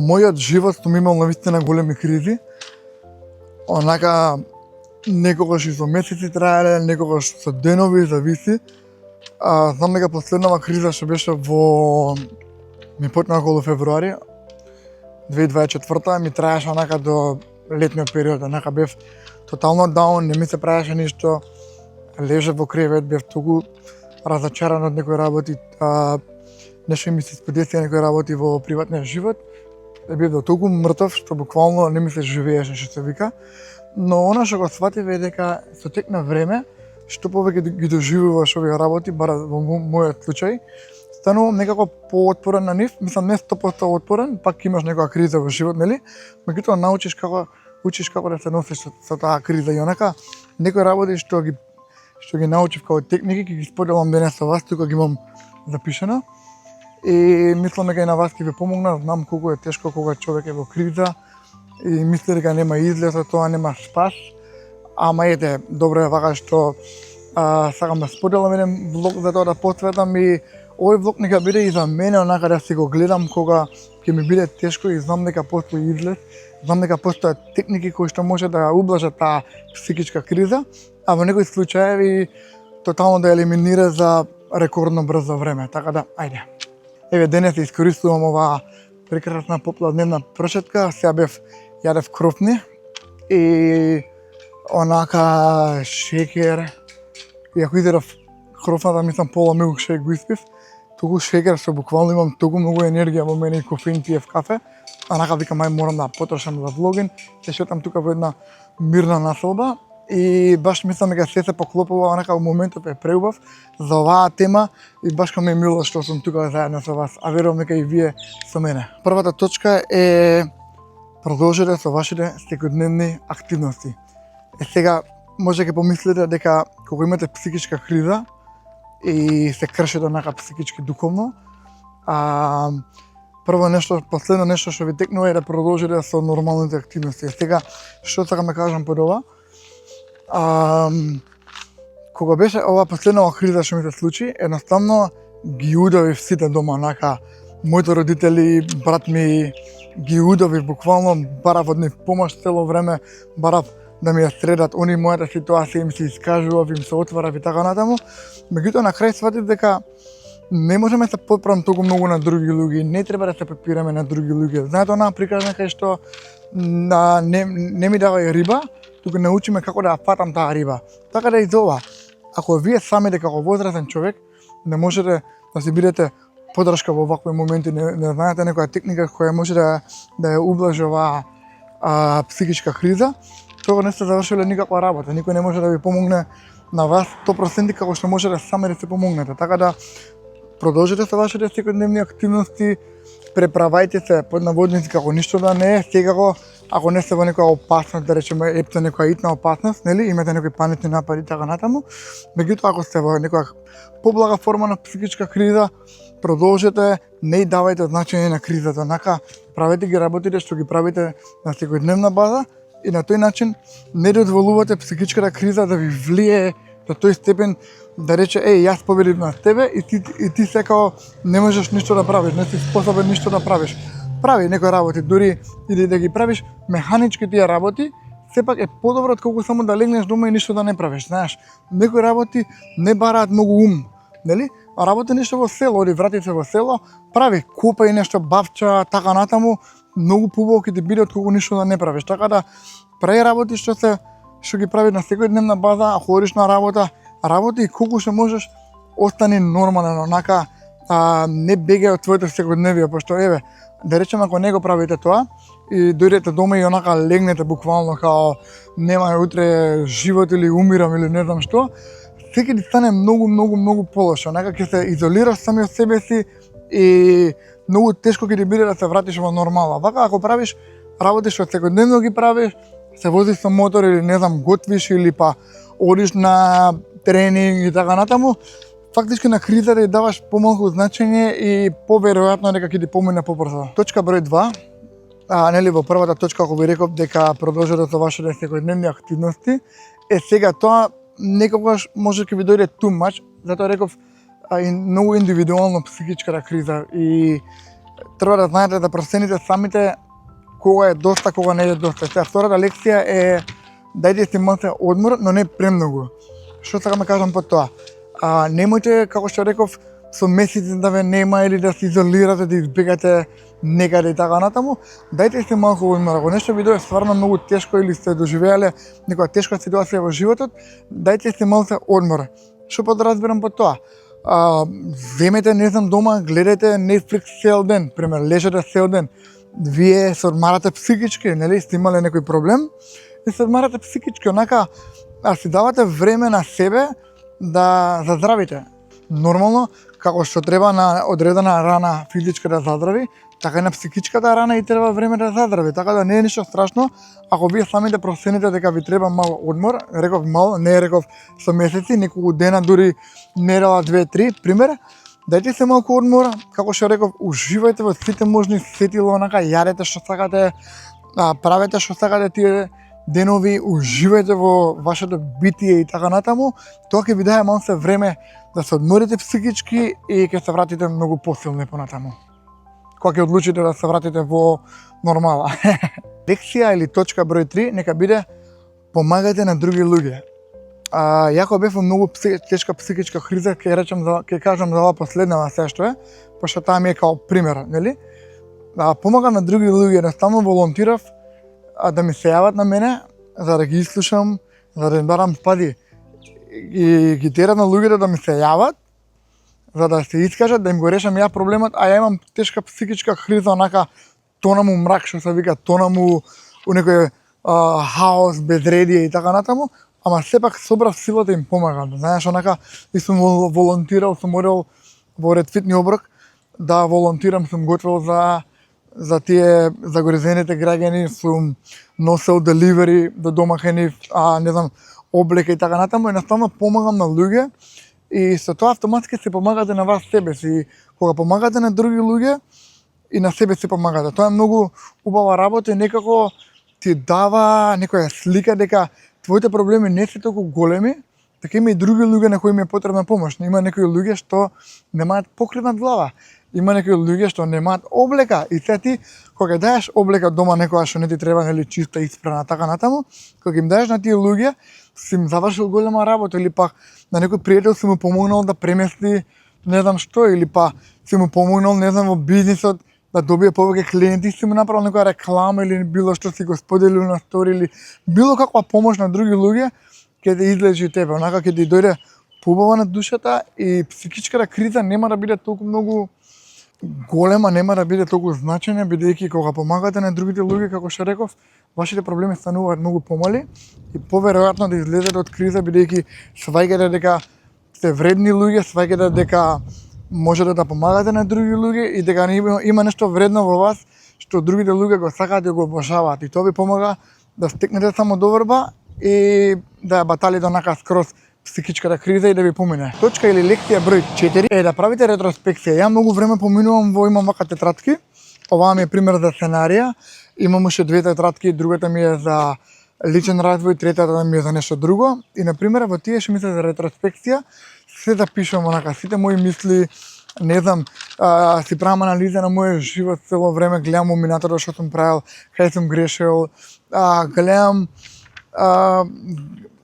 мојот живот сум имал навистина големи кризи. Онака некогаш и со месеци траеле, некогаш со денови, зависи. Знам дека последнава криза што беше ми почна околу февруари 2024 ми траеше онака до летниот период, онака бев тотално даун, не ми се правеше ништо, лежев во кревет, бев толку разочаран од некои работи, нешто ми се исподесија некои работи во приватниот живот, бев толку мртов што буквално не ми се живееше, што се вика. Но она што го сватив е дека со тек на време, што повеќе ги доживуваш овие работи, бара во мојот случај, станувам некако поотпорен на нив, мислам не 100% отпорен, пак имаш некоја криза во живот, нели? Меѓутоа научиш како да се носиш со таа криза и онака некои работи што ги научив како техники, ќе ги споделам денес со вас, тука ги имам запишано. И мислам дека и на вас ќе ви помогна, знам колку е тешко кога човек е во криза и мисли дека нема излез од тоа, нема спас. Ама ете, добро е вака што сакам да споделам еден влог за тоа да посветам и овој влог нека биде и за мене, онака да си го гледам кога ќе ми биде тешко и знам дека постои излез, знам дека постојат техники кои што може да ублажат таа психичка криза, а во некои случаеви тотално да елиминира за рекордно брзо време. Така да, ајде. Еве денес искористувам оваа прекрасна попладневна прошетка, сега јадев круфни и онака шекер. И ако изедов круфната, мислам пола милкшейк го испив, толку шекер што буквално имам толку многу енергија во мене и кофеин пиев кафе. Онака викам ај морам да потрошам за влогин, се шетам тука во една мирна наслоба и баш мислам дека се поклопува, онака во моментот е преубав за оваа тема и баш ме е мило што сум тука заедно со вас, а верувам дека и вие со мене. Првата точка е продолжете со вашите секојдневни активности. Сега може ќе помислите дека кога имате психичка криза и се кршите онака психички духовно, последно нешто што ви текнува е да продолжите со нормалните активности. Сега што сакам да кажам под ова? Кога беше ова последнава криза што ми се случи, едноставно ги удавив сите дома, онака моите родители, брат ми ги удавив буквално, барав од нив помош цело време, барав да ми ја средат они мојата ситуација, им се искажував, им се отварав и така натаму. Меѓутоа на крај сватив дека не можеме да се подпрам толку многу на други луѓе, не треба да се подпираме на други луѓе. Знаете онаа приказна кај што не ми давај риба, туку научиме како да ја фатам таа риба. Така да и за ова, ако вие самите како возрастен човек не можете да си бидете подршка во вакви моменти, не знаете некоја техника која може да ја ублажи оваа психичка криза, тоа не сте завршиле никаква работа. Никој не може да ви помогне на вас 100% како што може да сами да се помогнете. Така да продолжете со вашите секојдневни активности, преправајте се под наводници како ништо да не е, секако ако не сте во некоја опасност, да речеме епте некоја итна опасност, нели, имате некои панични напади така натаму. Меѓутоа ако сте во некоја поблага форма на психичка криза, продолжете, не давајте значење на кризата, онака правете ги работите што ги правите на секојдневна база и на тој начин не дозволувате психичката криза да ви влие до тој степен да рече јас победив на тебе и ти секако не можеш ништо да правиш, не си способен ништо да правиш. Прави некои работи, дури и да ги правиш механички тие работи, сепак е подобро отколку само да легнеш дома и ништо да не правиш, знаеш. Некои работи не бараат многу ум, нели? А работи нешто во село, оди врати се во село, прави копа и нешто бавча, така натаму, многу поборо ќе ти биде отколку ништо да не правиш. Така да прави работи што ги прави на секојдневна база, ако одиш на работи и колку што можеш остани нормален, онака не бегај од твоето секојдневие, пошто еве, да речеме ако не го правите тоа и дојдете дома и онака легнете буквално као нема утре живот или умирам или не знам што, секој ти стане многу полошо, онака ќе се изолираш сами од себе си и многу тешко ќе ти биде да се вратиш во нормала. Вака ако правиш работи што секојдневно ги правиш, се возиш со мотор или не знам готвиш или па одиш на тренинг и така натаму, фактички на кризата ја даваш помалку значење и поверојатно дека ќе ти помине побрзо. Точка број 2, нели во првата точка ако ви реков дека продолжете со вашите секојдневни активности, сега тоа некогаш може ќе ви дојде too much, затоа реков многу индивидуално психичката криза и треба да знаете да процените самите кога е доста, кога не е доста. Сега втората лекција е дајте си малце одмор, но не премногу. Што сакам да кажам по тоа? Немојте, како што реков, со месеци да ве нема или да се изолирате, да избегате некаде и така натаму, дајте си малку одмор. Ако нешто ви дое стварно многу тешко или сте доживеале некоја тешка ситуација во животот, дајте си малце одмор. Што подразбирам по тоа? Земете, не знам, дома, гледајте Netflix цел ден, пример, лежете цел ден. Вие се одмарате психички, нели, сте имале некој проблем и се одмарате психички, онака, си давате време на себе да заздравите. Нормално, како што треба на одредена рана физичка да заздрави, така и на психичката рана и треба време да заздрави. Така да не е ништо страшно, ако вие самите процените дека ви треба мал одмор, реков мал, не реков со месеци, неколку дена, дури недела, 2-3, пример, дајте се малку одмор, како што реков, уживајте во сите можни сетила, онака, јадете што сакате, правете што сакате тие денови, уживајте во вашето битие и така натаму, тоа ќе ви даде малце време да се одморите психички и ќе се вратите многу посилни понатаму. Кога ќе одлучите да се вратите во нормала. Лекција или точка број 3 нека биде помагате на други луѓе. Јако бев во многу тешка психичка криза, ќе кажам за ова последнава се што е, пошто таа ми е као пример, нели? Помагам на други луѓе, едноставно волонтирав да ми се јават на мене, за да ги изслушам, за да им барам пази. И ги терам на луѓето да ми се јават, за да се искажат, да им го решам ја проблемот, а ја имам тешка психичка криза, онака тона му мрак, што се вика, тона му у некој хаос, безредие и така натаму, ама сепак собрав сила да им помагам. Знаеш, онака, и сум волонтирал, сум одел во Ред Фитни оброк, да волонтирам, сум готвил за тие загорезените граѓани, сум носел деливери до домакини, не знам, облека и така натаму, едноставно помагам на луѓе и со тоа автоматски се помагате на вас себе си. Кога помагате на други луѓе и на себе си помагате. Тоа е многу убава работа и некако ти дава некоја слика дека твоите проблеми не се толку големи, така има и други луѓе на кои им е потребна помош. Има некои луѓе што немаат покрив над глава. Има некои луѓе што немаат облека и се ти кога даеш облека дома некоја што не ти треба, нели, чиста, испрана, така натаму, кога им даеш на тие луѓе, си им завршил голема работа, или пак на некој пријател си му помогнал да премести не знам што, или па си му помогнал, не знам, во бизнисот да добие повеќе клиенти, си му направил некоја реклама или било што си го споделил на стори или било каква помош на други луѓе, ќе те излечи тебе, онака ќе ти дојде поубава на душата и психичката криза нема да биде толку многу голема, нема да биде толку значајна, бидејќи кога помагате на другите луѓе, како што реков, вашите проблеми стануваат многу помали и поверојатно да излезете од криза, бидејќи сваќате дека сте вредни луѓе, сваќате дека можете да помагате на други луѓе и дека има нешто вредно во вас што другите луѓе го сакаат и го обожаваат. И тоа ви помага да стекнете самодоверба и да ја баталите онака скроз психичката криза и да ви помине. Точка или лекција број 4 е да правите ретроспекција. Ја многу време поминувам имам вака тетрадки. Оваа ми е пример за сценарија. Имам уште две тетрадки, другата ми е за личен развој, третата ми е за нешто друго. И на пример во тие што мислам за ретроспекција, се запишувам онака сите мои мисли, не знам, си правам анализа на мојот живот цело време, гледам минатото што сум правил, кај сум грешил,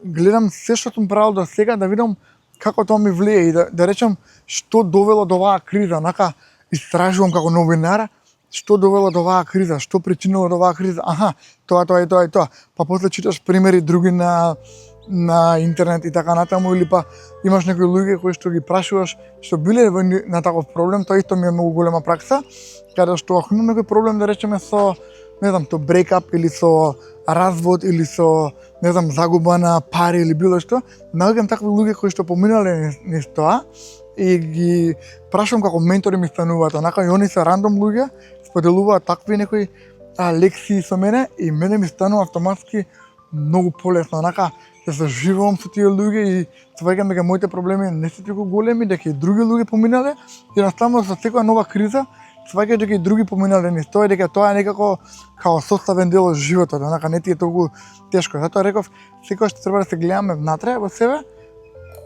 гледам се што сум правил до сега да видам како тоа ми влие и да речам што довело до оваа криза, онака истражувам како новинар што довело до оваа криза, што причинило до оваа криза. Тоа и тоа. Па после читаш примери други на интернет и така натаму, или па имаш некои луѓе кои што ги прашуваш што биле на таков проблем, тоа исто ми е многу голема пракса, каде што ако имам некој проблем да речеме со, не знам, то брейкап или со развод или со, не знам, загуба на пари или било што, наоѓам такви луѓе кои што поминале низ тоа и ги прашувам како ментори ми стануваат, онака и они се рандом луѓе, споделуваат такви некои лекции со мене и мене ми станува автоматски многу полесно, онака се заживувам со тие луѓе и сваќам дека моите проблеми не се толку големи, дека и други луѓе поминале и наставно со секоја нова криза сваќаш дека и други поминале низ тоа, дека тоа е некако као составен дел од животот, онака не ти е толку тешко. Затоа реков, секогаш треба да се гледаме внатре во себе,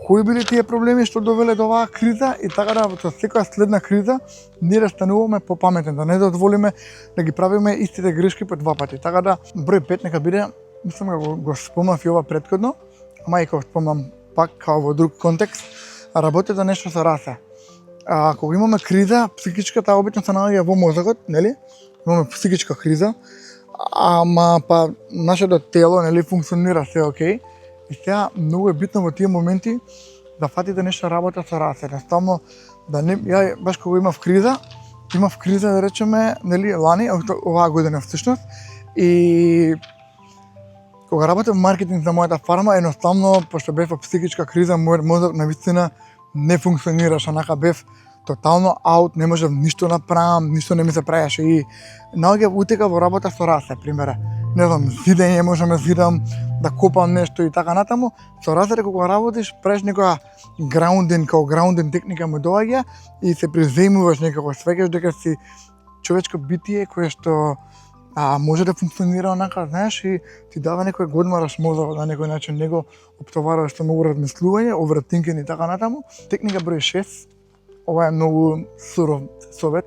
кои били тие проблеми што довеле до оваа криза и така да со секоја следна криза ние да стануваме попаметни, да не дозволиме да ги правиме истите грешки по два пати. Така да број 5 нека биде, мислам го спомнав и ова претходно, ама и кога спомнам пак као во друг контекст, работете нешто со расе. Кога имаме криза, психичката обично се наоѓа во мозокот, нели? Имаме психичка криза, ама па нашето тело, нели, функционира се окей. И сега многу е битно во тие моменти да фатите нешто работа со расе. Едноставно да не, ја баш кога имав криза да речеме, нели, лани, оваа година всушност, и кога работев маркетинг за мојата фарма, едноставно пошто бев во психичка криза, мојот мозок навистина не функционираше, онака бев тотално аут, не можев ништо направам, ништо не ми се правеше и наоѓав утека во работа со расе, примера. Не знам, зидење можам да зидам, да копам нешто и така натаму. Со расе кога работиш, правиш некоја граундинг техника му доаѓа и се приземуваш некако, свеќаш дека си човечко битие кое што може да функционира онака, знаеш, и ти дава некој годмараш мозок на некој начин, него оптовараш со многу размислување, overthinking и така натаму. Техника број 6. Ова е многу суров совет.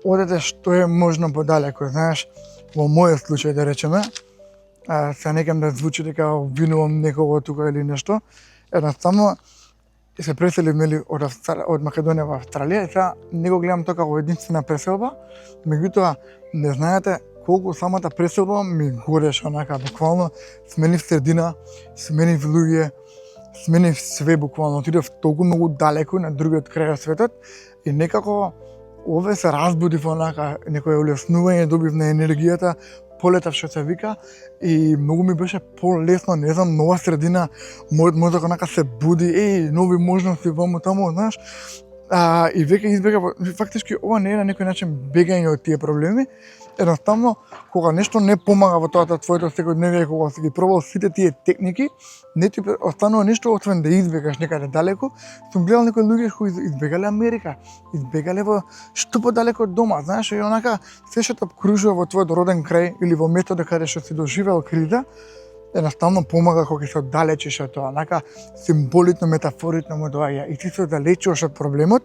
Одете што е можно подалеку, знаеш, во мојот случај да речеме, се некам да звучи дека обвинувам некого тука или нешто, едноставно се преселив нели од Македонија во Австралија и сега не го гледам тоа како единствена преселба, меѓутоа не знаете колку самата преселба ми гореше онака, буквално сменив средина, сменив луѓе, сменив све буквално, отидов толку многу далеку на другиот крај од светот и некако овде се разбудив онака, некој улеснување добив на енергијата, полетав што се вика и многу ми беше полесно, не знам, нова средина, мојот мозок онака се буди, нови можности ваму таму, знаеш. И веќе избегав, фактички ова не е на некој начин бегање од тие проблеми, едноставно кога нешто не помага во тоа твоето секојдневие, кога си ги пробал сите тие техники, не ти останува ништо освен да избегаш некаде далеку. Сум гледал некои луѓе кои избегале Америка, избегале во што подалеку од дома, знаеш, и онака се што те обкружува во твојот роден крај или во местото каде што си доживел криза, едноставно помага кога се оддалечиш од тоа, онака символично, метафорично му доаѓа и ти се оддалечуваш од проблемот,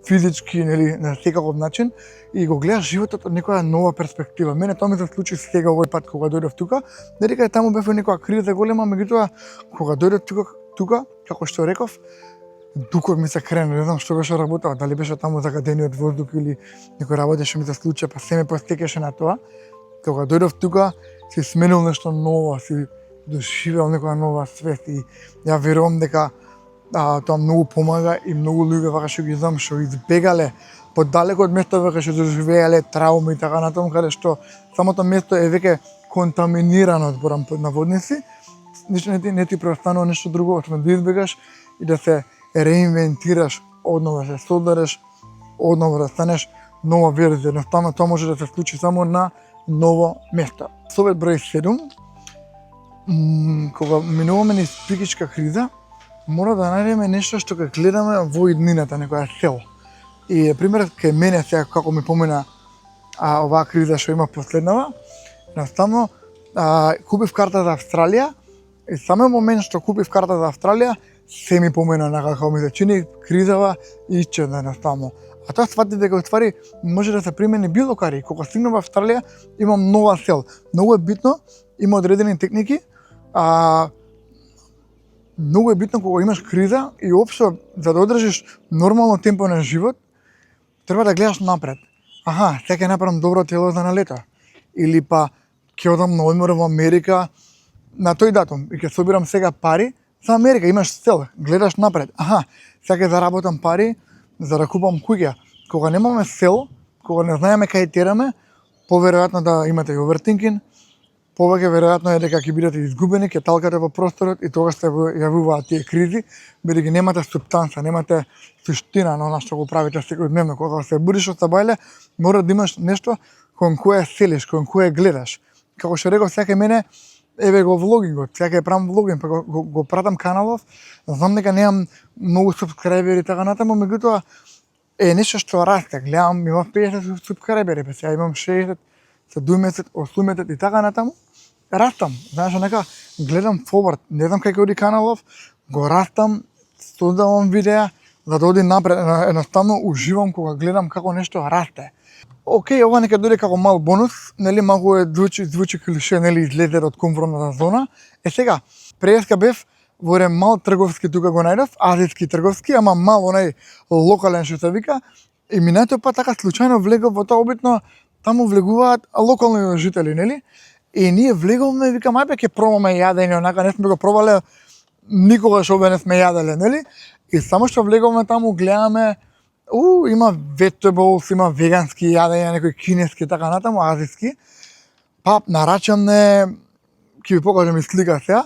физички, нели, на секаков начин и го гледаш животот од некоја нова перспектива. Мене тоа ми се случи сега овој пат кога дојдов тука, не дека таму бев во некоја криза голема, меѓутоа кога дојдов тука, како што реков, духот ми се крена, не знам што беше работава, дали беше таму загадениот воздух или некој работа што ми се случи, па се ме постекеше на тоа. Кога дојдов тука, си сменил нешто ново, си доживел некоја нова свест и ја верувам дека тоа многу помага и многу луѓе вака што ги знам што избегале подалеку од место вака што доживеале трауми и така натаму, каде што самото место е веќе контаминирано, зборам под наводници, не ти преостанува нешто друго освен да избегаш и да се реинвентираш, однова да се создадеш, однова да станеш нова верзија. Едноставно тоа може да се случи само на ново место. Совет број 7. Кога минуваме низ психичка криза, мора да најдеме нешто што ќе гледаме во иднината, некоја цел. И пример кај мене сега како ми помина оваа криза што има последнава, наставно купив карта за Австралија и самиот момент што купив карта за Австралија се ми помина на како ми се чини кризава и исчезна наставно. А тоа сватив дека отвари може да се примени било каде. Кога стигнав во Австралија имам нова цел. Многу е битно, има одредени техники, многу е битно кога имаш криза и општо за да одржиш нормално темпо на живот, треба да гледаш напред. Сега ќе направам добро тело за на лето. Или па ќе одам на одмор во Америка на тој датум и ќе собирам сега пари за Америка. Имаш цел, гледаш напред. Сега ќе заработам пари за да купам куќа. Кога немаме цел, кога не знаеме кај тераме, поверојатно да имате и overthinking, повеќе веројатно е дека ќе бидете изгубени, ќе талкате во просторот и тогаш се јавуваат тие кризи, бидејќи немате субстанца, немате суштина на она што го правите секојдневно. Кога се будиш од сабајле, мора да имаш нешто кон кое селиш, кон кое гледаш. Како што реков, сега мене еве го влогингот, сега ќе правам влогинг, па го пратам каналов, знам дека немам многу субскрайбери така натаму, меѓутоа е нешто што расте. Гледам, имам 50 субскрайбери, па сега имам 60, 70, 80 и така натаму. растам. Знаеш, онака гледам форвард, не знам како оди каналов, го растам, создавам видеа за да оди напред. Едноставно уживам кога гледам како нешто расте. Океј, ова нека дојде како мал бонус, нели малку звучи клише, нели излезе од комфортната зона. Сега, преска бев во еден мал трговски тука го најдов, азиски трговски, ама мал онај локален што се вика. И минатиот пат така случајно влегов во тоа, обитно таму влегуваат локални жители, нели? И ние влеговме, викам, ајде ќе пробаме јадење, онака не сме го пробале никогаш овде не сме јаделе, нели? И само што влеговме таму, гледаме, има vegetables, има вегански јадења, некои кинески така натаму, азиски. Па нарачамне, ќе ви покажам и слика сега.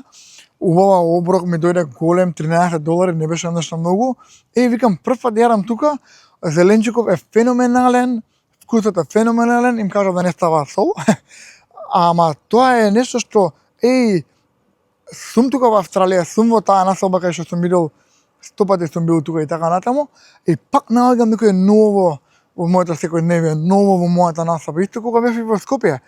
Убава оброк ми дојде голем, $13, не беше нешто многу. Викам, прв пат јадам тука, зеленчуков е феноменален, вкусот е феноменален, им кажав да не става сол. Ама тоа е нешто што, сум тука во Австралија, сум во таа населба кај што сум видел, 100 пати сум бил тука и така натаму, и пак наоѓам некој ново во мојата секојдневие, ново во мојата населба. Исто кога бев и во Скопје,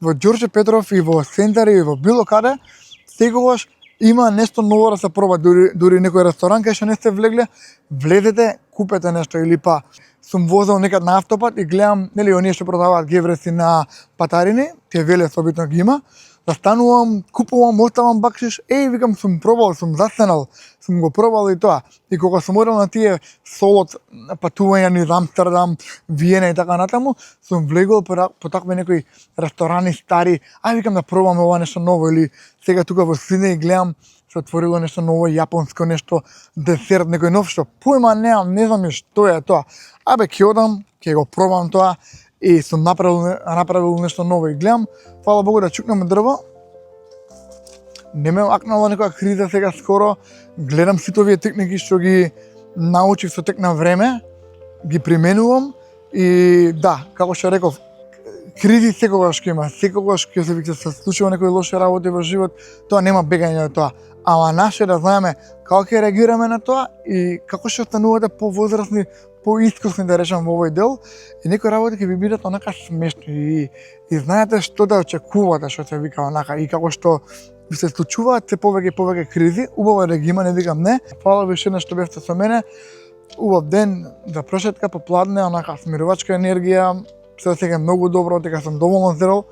во Ѓорче Петров и во Сентари и во било каде, секогаш има нешто ново да се проба, дури некој ресторан кај што не сте влегле, влезете, купете нешто, или па сум возел некад на автопат и гледам, нели, оние што продаваат гевреси на патарини, тие велес обитно ги има, застанувам, купувам, оставам бакшиш, викам, сум пробал, сум застенал, сум го пробал и тоа. И кога сум одел на тие солот патувања низ Амстердам, Виена и така натаму, сум влегол по такви некои ресторани стари, викам да пробам ова нешто ново, или сега тука во Сиднеј гледам се отворило нешто ново, јапонско нешто, десерт, некој нов што појма немам, не знам што е тоа. Ќе одам, ќе го пробам тоа, и сум направил нешто ново и гледам, фала Богу да чукнам дрво. Не ме акнала некоја криза сега скоро, гледам сите овие техники што ги научив со тек на време, ги применувам и да, како што реков, кризи секогаш ќе има, секогаш ќе се случува некои лоши работи во живот, тоа нема бегање од тоа. Ама наше да знаеме како ќе реагираме на тоа и како ќе станувате повозрасни, поискусни да речам во овој дел, и некои работи ќе ви бидат онака смешни и знаете што да очекувате, што се вика онака, и како што ви се случуваат се повеќе и повеќе кризи, убаво е да ги има, не викам не. Фала ви уште што бевте со мене. Убав ден за прошетка попладне, онака смирувачка енергија, се сега многу добро, дека сум доволно зрел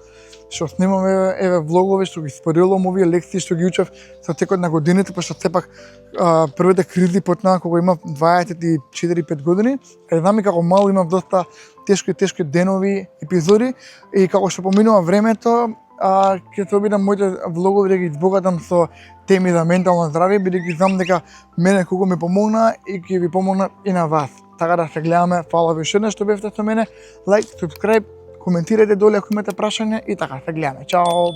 што снимаме влогови, што ги споделувам овие лекции што ги учев со текот на годините, пошто сепак првите кризи потнаа кога имав 24-5 години. Знам и како мал имав доста тешки денови, епизоди, и како што поминува времето, ќе се обидам моите влогови да ги избогатам со теми за ментално здравје, бидејќи знам дека мене колку ми помогна и ќе ви помогна и на вас. Така да се гледаме, фала ви уште што бевте со мене, лайк, субскрайб, коментирајте доле ако имате прашања и така се гледаме. Чао!